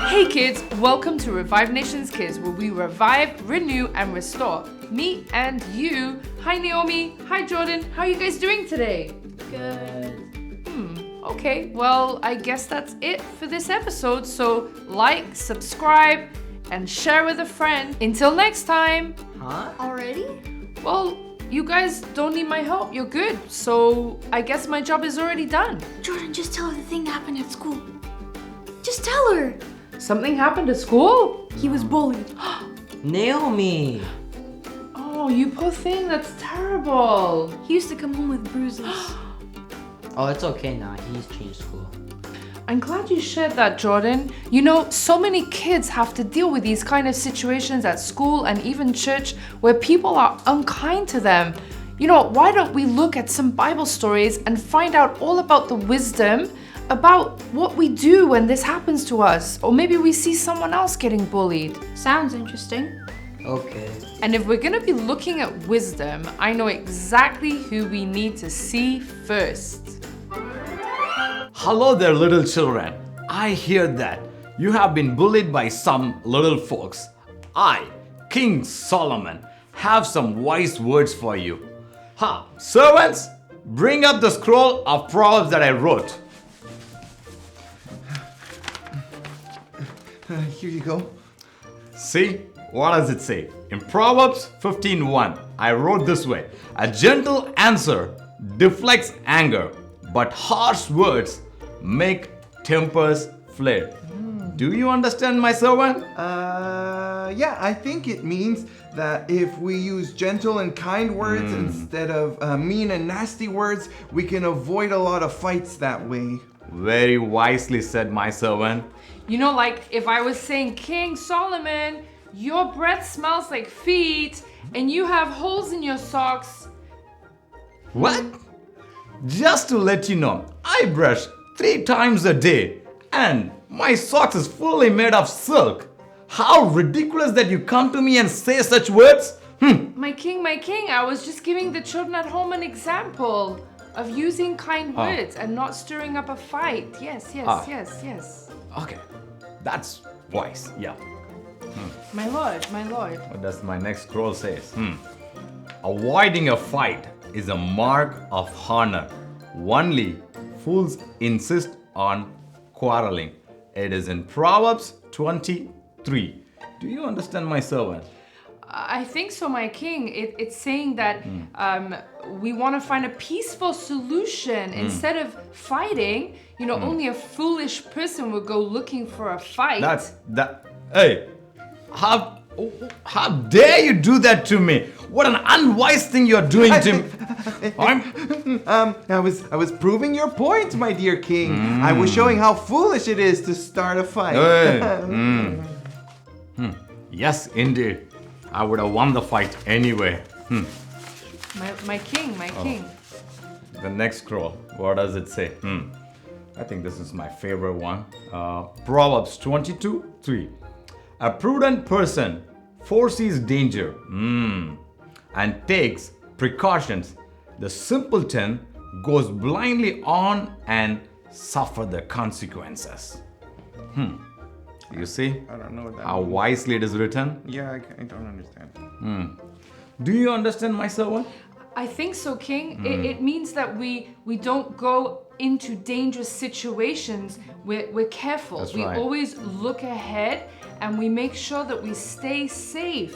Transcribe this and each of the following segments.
Hey kids, welcome to Revive Nations Kids, where we revive, renew, and restore. Me and you. Hi Naomi. Hi Jordan. How are you guys doing today? Good. Okay, well, I guess that's it for this episode. So like, subscribe, and share with a friend. Until next time. Huh? Already? Well, you guys don't need my help. You're good. So I guess my job is already done. Jordan, just tell her the thing that happened at school. Just tell her. Something happened at school? He was bullied. Naomi! Oh, you poor thing. That's terrible. He used to come home with bruises. Oh, it's okay now. He's changed school. I'm glad you shared that, Jordan. You know, so many kids have to deal with these kind of situations at school and even church where people are unkind to them. You know, why don't we look at some Bible stories and find out all about the wisdom about what we do when this happens to us? Or maybe we see someone else getting bullied. Sounds interesting. Okay. And if we're gonna be looking at wisdom, I know exactly who we need to see first. Hello there, little children. I hear that you have been bullied by some little folks. I, King Solomon, have some wise words for you. Servants, bring up the scroll of Proverbs that I wrote. Here you go. See, what does it say? In Proverbs 15:1, I wrote this way: a gentle answer deflects anger, but harsh words make tempers flare. Do you understand, my servant? Yeah, I think it means that if we use gentle and kind words instead of mean and nasty words, we can avoid a lot of fights that way. Very wisely said, my servant. You know, like if I was saying, King Solomon, your breath smells like feet and you have holes in your socks. What? Just to let you know, I brush 3 times a day and my socks is fully made of silk. How ridiculous that you come to me and say such words? My king, I was just giving the children at home an example of using kind words and not stirring up a fight. Yes. Okay, that's wise, yeah. My lord. What does my next scroll say? Avoiding a fight is a mark of honor. Only fools insist on quarreling. It is in Proverbs 23. Do you understand, my servant? I think so, my king. It's saying that we want to find a peaceful solution instead of fighting. You know, only a foolish person would go looking for a fight. Hey, how dare you do that to me? What an unwise thing you're doing to me. I was proving your point, my dear king. I was showing how foolish it is to start a fight. Yes, indeed. I would have won the fight anyway. My king. The next scroll, what does it say? I think this is my favorite one. Proverbs 22:3. A prudent person foresees danger and takes precautions. The simpleton goes blindly on and suffer the consequences. You see I don't know what that how means. wisely it is written? Yeah, I don't understand. Do you understand, my servant? I think so, king. It means that we don't go into dangerous situations. We're careful. That's we right. always look ahead and we make sure that we stay safe.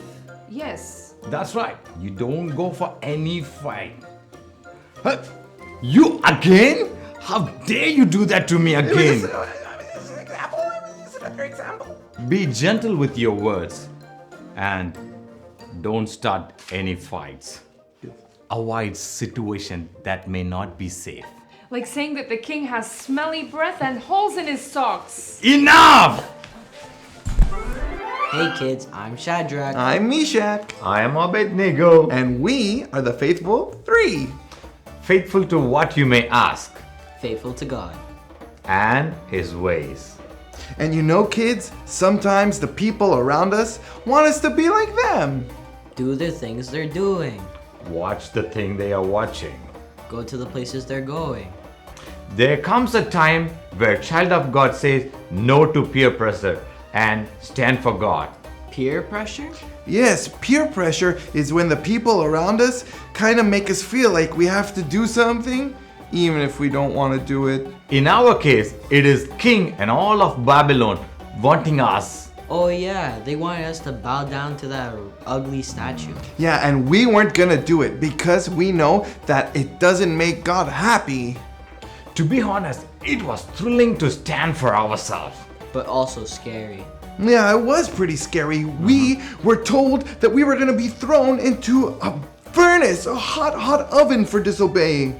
Yes. That's right. You don't go for any fight. Huh? You again? How dare you do that to me again? This is an example. This is another example. Be gentle with your words and don't start any fights. Avoid situation that may not be safe. Like saying that the king has smelly breath and holes in his socks. Enough! Hey kids, I'm Shadrach. I'm Meshach, I am Abednego. and we are the Faithful Three. Faithful to what you may ask Faithful to God. and his ways. And you know, kids, sometimes the people around us want us to be like them. Do the things they're doing. Watch the thing they are watching. Go to the places they're going. There comes a time where child of God says no to peer pressure. and stand for God. Peer pressure? Yes, peer pressure is when the people around us kind of make us feel like we have to do something, even if we don't want to do it. In our case, it is king and all of Babylon wanting us. Oh yeah, they wanted us to bow down to that ugly statue. Yeah, and we weren't gonna do it because we know that it doesn't make God happy. To be honest, it was thrilling to stand for ourselves. But also scary. Yeah, it was pretty scary. We were told that we were gonna be thrown into a furnace, a hot oven for disobeying.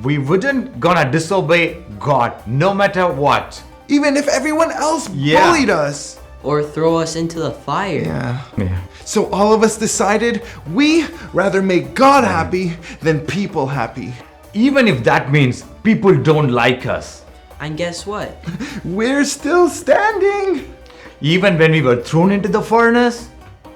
We wouldn't gonna disobey God no matter what. Even if everyone else Yeah. bullied us. Or throw us into the fire. Yeah. So all of us decided we rather make God happy than people happy. Even if that means people don't like us. And guess what? We're still standing. Even when we were thrown into the furnace,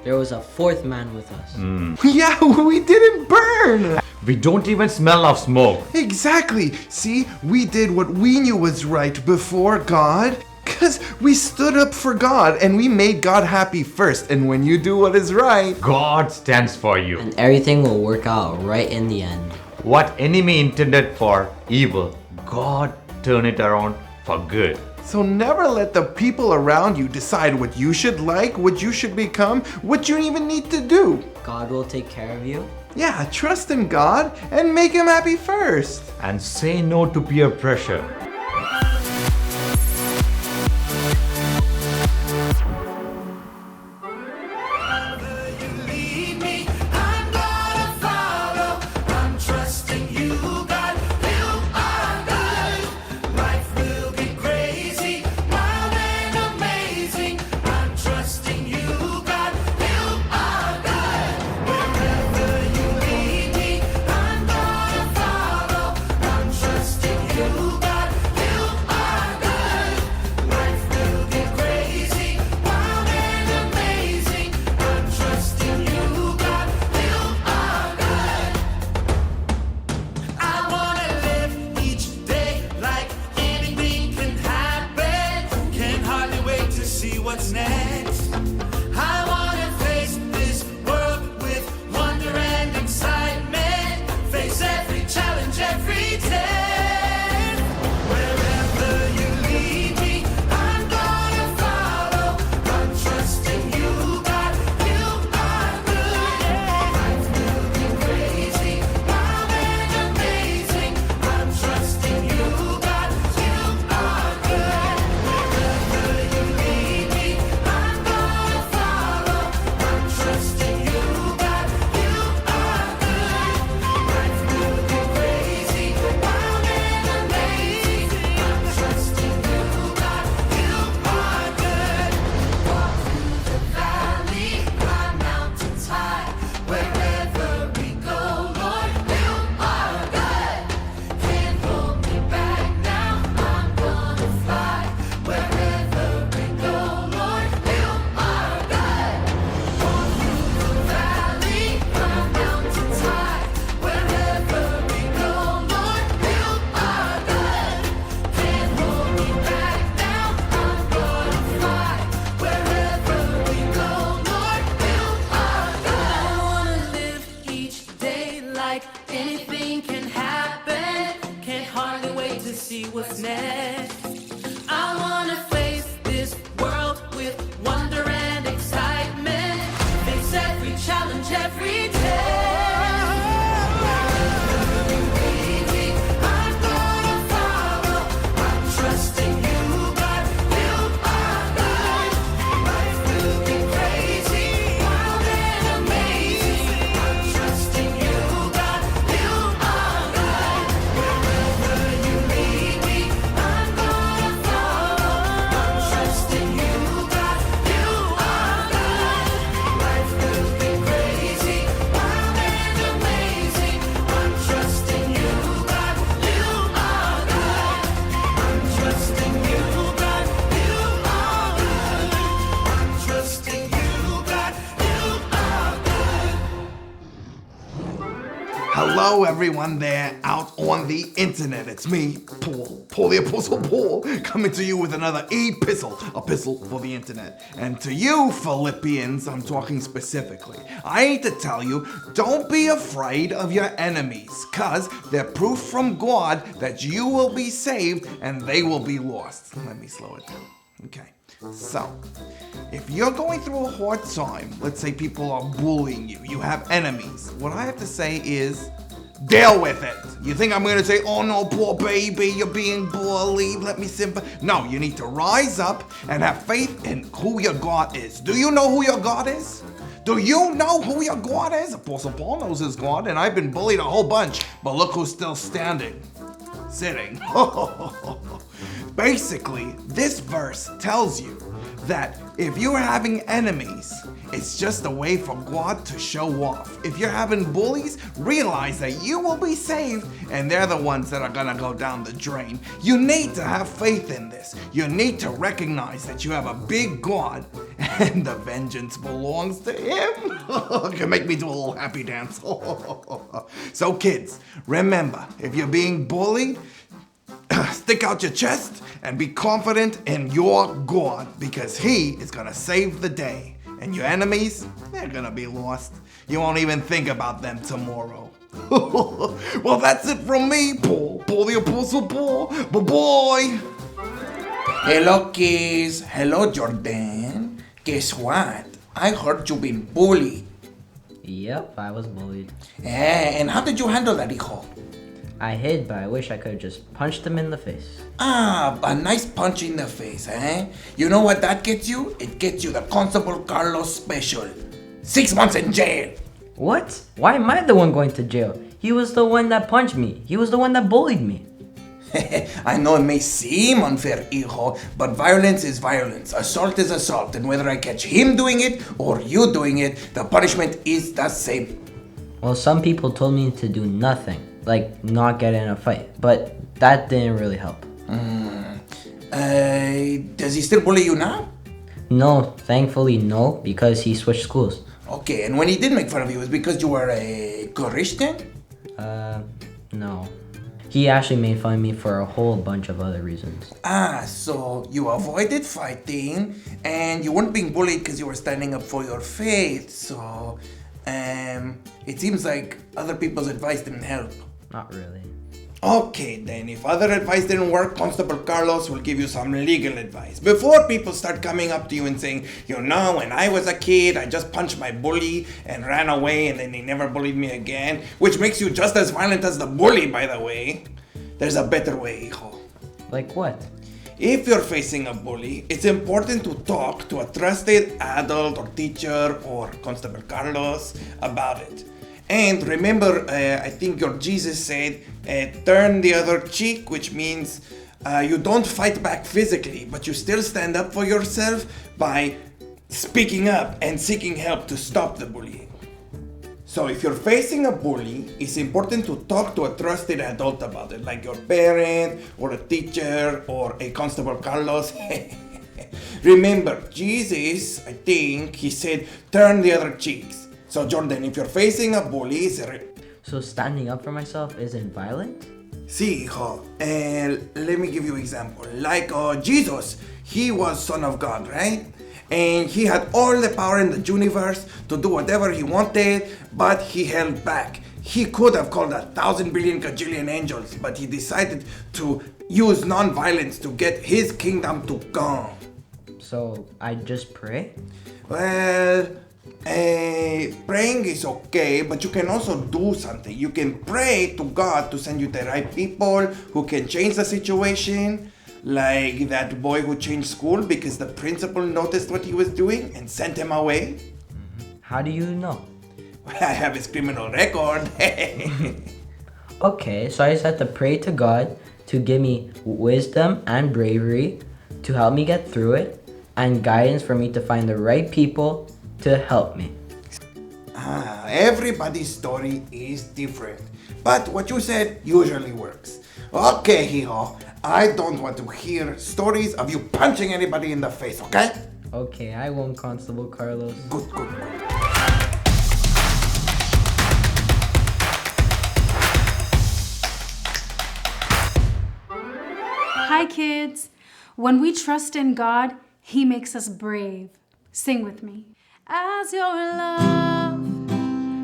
There was a fourth man with us. Yeah, we didn't burn. we don't even smell of smoke. Exactly. See, we did what we knew was right before God. Because we stood up for God and we made God happy first. And when you do what is right, God stands for you. And everything will work out right in the end. What enemy intended for evil, God turned it around for good. so never let the people around you decide what you should like, what you should become, what you even need to do. God will take care of you. Yeah, trust in God and make Him happy first. And say no to peer pressure. What's next? I wanna face this world with wonder and excitement. Face every challenge every day. Wherever you lead me, I'm gonna follow. I'm trusting you, God. You are good. Life will be crazy, wild and amazing. I'm trusting you, God. You are good. Wherever you lead me, I'm gonna follow. I'm trusting you, God. You are good. Life will be crazy, wild and amazing. I'm trusting you, God. You are good. Walk through the valley, climb mountains high. Wherever we go, Lord, you are good. Can't hold me back now. I'm gonna fly. Wherever we go, Lord, you are good. Walk through the valley, climb mountains high. Wherever we go, Lord, you are good. Can't hold me back now. I'm gonna fly. Wherever we go, Lord, you are good. I wanna live each day like anything can happen. Can't hardly wait to see what's next. I wanna face this world with wonder and excitement. Face every challenge every day. I'm gonna follow. I'm trusting you, God. You are good. Life will be crazy, wild and amazing. I'm trusting you, God. You are good. Wherever you lead me, I'm gonna Hello, everyone there out on the internet. It's me, Paul the Apostle Paul, coming to you with another epistle for the internet. And to you, Philippians, I'm talking specifically. I need to tell you, don't be afraid of your enemies, cause they're proof from God that you will be saved and they will be lost. Let me slow it down. Okay. So, if you're going through a hard time, let's say people are bullying you, you have enemies, what I have to say is, deal with it. You think I'm going to say, oh no, poor baby, you're being bullied, let me simper. No, you need to rise up and have faith in who your God is. Do you know who your God is? Do you know who your God is? Apostle Paul knows his God, and I've been bullied a whole bunch, but look who's still standing. Sitting. Basically, this verse tells you that if you're having enemies, it's just a way for God to show off. If you're having bullies, realize that you will be saved and they're the ones that are gonna go down the drain. You need to have faith in this. You need to recognize that you have a big God and the vengeance belongs to him. Can make me do a little happy dance. So kids, remember, if you're being bullied, stick out your chest and be confident in your God, because he is gonna save the day. And your enemies, they're gonna be lost. You won't even think about them tomorrow. Well, that's it from me, Paul the Apostle Paul. Bye-bye. Hello, kids. Hello, Jordan. Guess what? I heard you've been bullied. Yep, I was bullied. And how did you handle that, hijo? I hid, but I wish I could have just punched him in the face. Ah, a nice punch in the face, eh? You know what that gets you? It gets you the Constable Carlos special. 6 months in jail. What? Why am I the one going to jail? He was the one that punched me. He was the one that bullied me. I know it may seem unfair, hijo, but violence is violence. Assault is assault, and whether I catch him doing it or you doing it, the punishment is the same. Well, some people told me to do nothing, like not get in a fight, but that didn't really help. Does he still bully you now? No, thankfully no, because he switched schools. Okay, and when he did make fun of you, it was because you were a Christian? No. He actually made fun of me for a whole bunch of other reasons. Ah, so you avoided fighting, and you weren't being bullied because you were standing up for your faith, so, it seems like other people's advice didn't help. Not really. Okay, then, if other advice didn't work, Constable Carlos will give you some legal advice. Before people start coming up to you and saying, you know, when I was a kid, I just punched my bully and ran away and then they never bullied me again, which makes you just as violent as the bully, by the way. There's a better way, hijo. Like what? If you're facing a bully, it's important to talk to a trusted adult or teacher or Constable Carlos about it. And remember, I think your Jesus said, turn the other cheek, which means you don't fight back physically, but you still stand up for yourself by speaking up and seeking help to stop the bullying. So if you're facing a bully, it's important to talk to a trusted adult about it, like your parent or a teacher or a Constable Carlos. Remember, Jesus, I think, he said, turn the other cheeks. So Jordan, if you're facing a bully, So standing up for myself isn't violent? Sí, hijo. Let me give you an example. Like Jesus, he was Son of God, right? And he had all the power in the universe to do whatever he wanted, but he held back. He could have called 1,000 billion gajillion angels, but he decided to use non-violence to get his kingdom to come. So I just pray? Well, praying is okay, but you can also do something. You can pray to God to send you the right people who can change the situation, like that boy who changed school because the principal noticed what he was doing and sent him away. How do you know? I have his criminal record. Okay, so I just have to pray to God to give me wisdom and bravery to help me get through it, and guidance for me to find the right people to help me. Everybody's story is different, but what you said usually works. Okay, hijo, I don't want to hear stories of you punching anybody in the face, okay? Okay, I won't, Constable Carlos. Good. Hi, kids. When we trust in God, He makes us brave. Sing with me. As your love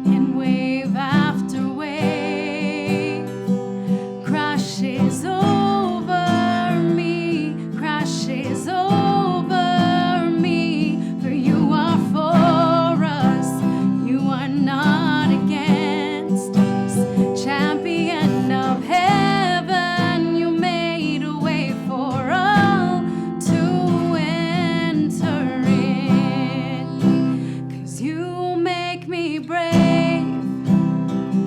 in wave after wave crashes over me, crashes over me, for you are for us, you are not against us. Champion of heaven, you made a way for all to enter in. 'Cause you make me brave,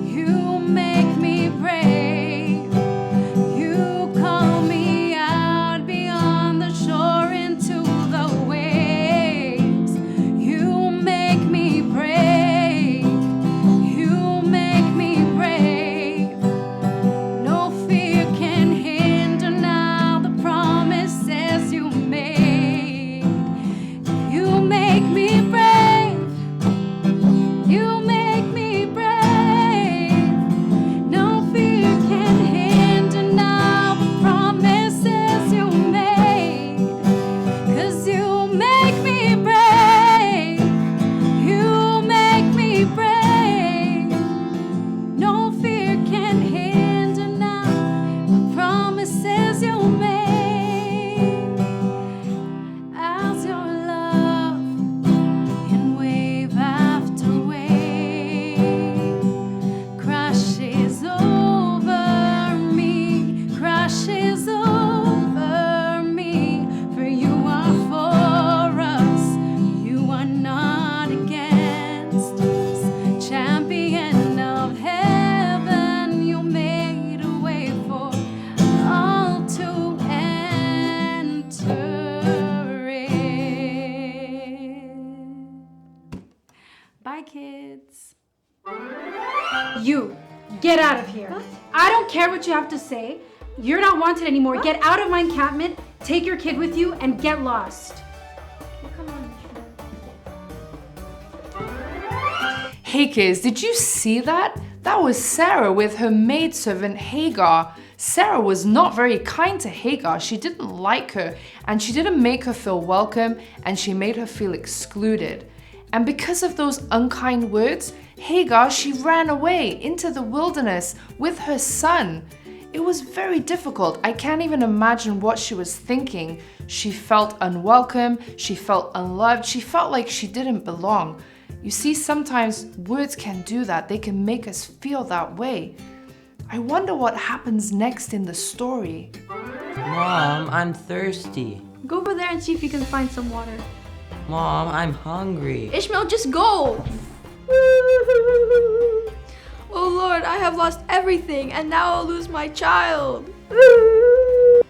you make me brave. You call me out beyond the shore into the waves. You make me brave, you make me brave. No fear can hinder now the promises you made. You make me brave, you make me brave. No fear can hinder now the promises you made. 'Cause you make me brave, you make me brave. No fear can hinder now the promises you made. As your love in wave after wave crashes over me, crashes over me, for you are for us, you are not against us. Champion of heaven, you made a way for all to enter in. Bye, kids. You, get out of here. I don't care what you have to say. You're not wanted anymore. Get out of my encampment, take your kid with you, and get lost. Hey kids, did you see that? That was Sarah with her maidservant Hagar. Sarah was not very kind to Hagar. She didn't like her and she didn't make her feel welcome and she made her feel excluded. And because of those unkind words, Hagar, she ran away into the wilderness with her son. It was very difficult. I can't even imagine what she was thinking. She felt unwelcome, she felt unloved, she felt like she didn't belong. You see, sometimes words can do that. They can make us feel that way. I wonder what happens next in the story. Mom, I'm thirsty. Go over there and see if you can find some water. Mom, I'm hungry. Ishmael, just go! Oh Lord, I have lost everything and now I'll lose my child.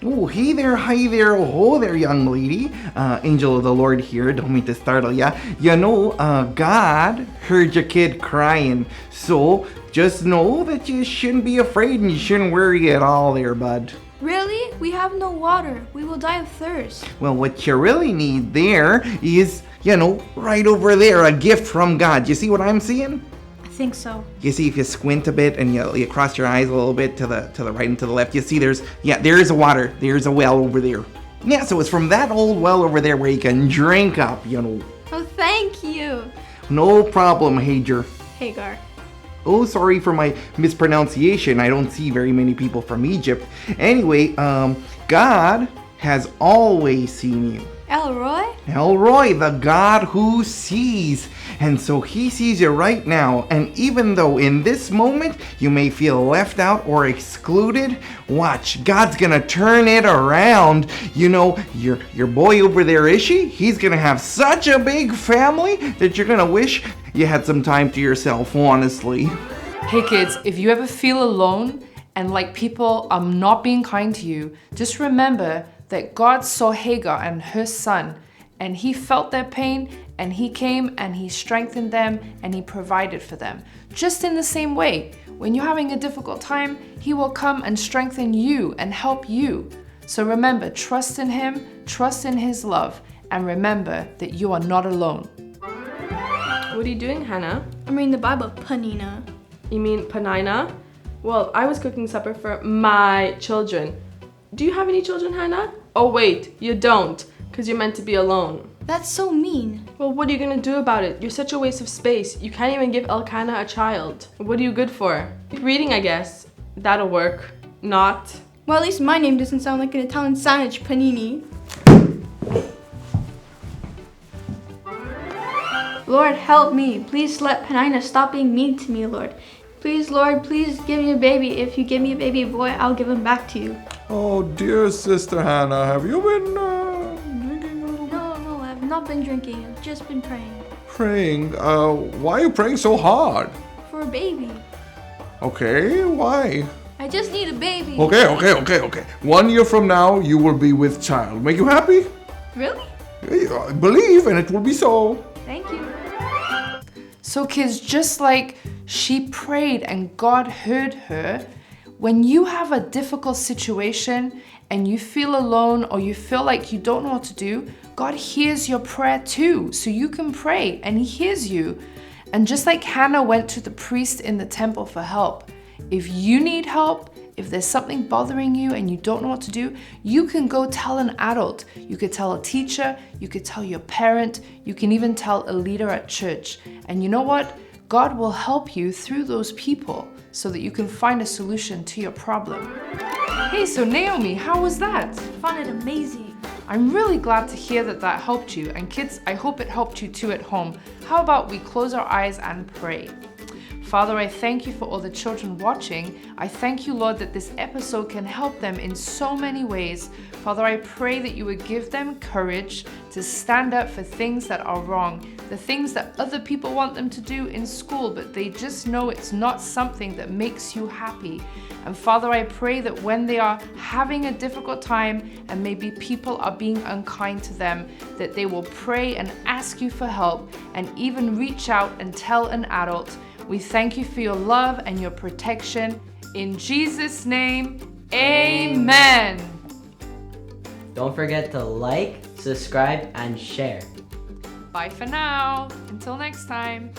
Oh, hey there, hi there, oh there, young lady. Angel of the Lord here, don't mean to startle ya. You know, God heard your kid crying, so just know that you shouldn't be afraid and you shouldn't worry at all there, bud. Really? We have no water. We will die of thirst. Well, what you really need there is, you know, right over there, a gift from God. You see what I'm seeing? I think so. You see, if you squint a bit and you cross your eyes a little bit to the right and to the left, you see there is a water. There's a well over there. Yeah, so it's from that old well over there where you can drink up, you know. Oh, thank you. No problem, Hagar. Hagar. Oh, sorry for my mispronunciation. I don't see very many people from Egypt. Anyway, God has always seen you. Elroy? Elroy, the God who sees. And so he sees you right now. And even though in this moment you may feel left out or excluded, watch, God's gonna turn it around. You know, your boy over there, Ishi, he's gonna have such a big family that you're gonna wish you had some time to yourself, honestly. Hey kids, if you ever feel alone and like people are not being kind to you, just remember that God saw Hagar and her son, and he felt their pain, and he came and he strengthened them and he provided for them. Just in the same way, when you're having a difficult time, he will come and strengthen you and help you. So remember, trust in him, trust in his love, and remember that you are not alone. What are you doing, Hannah? I'm reading the Bible, Panina. You mean Panina? Well, I was cooking supper for my children. Do you have any children, Hannah? Oh wait, you don't, because you're meant to be alone. That's so mean. Well, what are you gonna do about it? You're such a waste of space. You can't even give Elkanah a child. What are you good for? Keep reading, I guess. That'll work. Not. Well, at least my name doesn't sound like an Italian sandwich panini. Lord, help me. Please let Penina stop being mean to me, Lord. Please, Lord, please give me a baby. If you give me a baby boy, I'll give him back to you. Oh, dear Sister Hannah, have you been drinking a little? No, I've not been drinking. I've just been praying. Praying? Why are you praying so hard? For a baby. Okay, why? I just need a baby. Okay. 1 year from now, you will be with child. Make you happy? Really? Believe, and it will be so. Thank you. So kids, just like she prayed and God heard her, when you have a difficult situation and you feel alone or you feel like you don't know what to do, God hears your prayer too. So you can pray and He hears you. And just like Hannah went to the priest in the temple for help, if you need help, if there's something bothering you and you don't know what to do, you can go tell an adult. You could tell a teacher, you could tell your parent, you can even tell a leader at church. And you know what? God will help you through those people so that you can find a solution to your problem. Hey, so Naomi, how was that? Found it amazing. I'm really glad to hear that that helped you. And kids, I hope it helped you too at home. How about we close our eyes and pray? Father, I thank you for all the children watching. I thank you, Lord, that this episode can help them in so many ways. Father, I pray that you would give them courage to stand up for things that are wrong, the things that other people want them to do in school, but they just know it's not something that makes you happy. And Father, I pray that when they are having a difficult time and maybe people are being unkind to them, that they will pray and ask you for help and even reach out and tell an adult. We thank you for your love and your protection. In Jesus' name, amen. Don't forget to like, subscribe, and share. Bye for now. Until next time.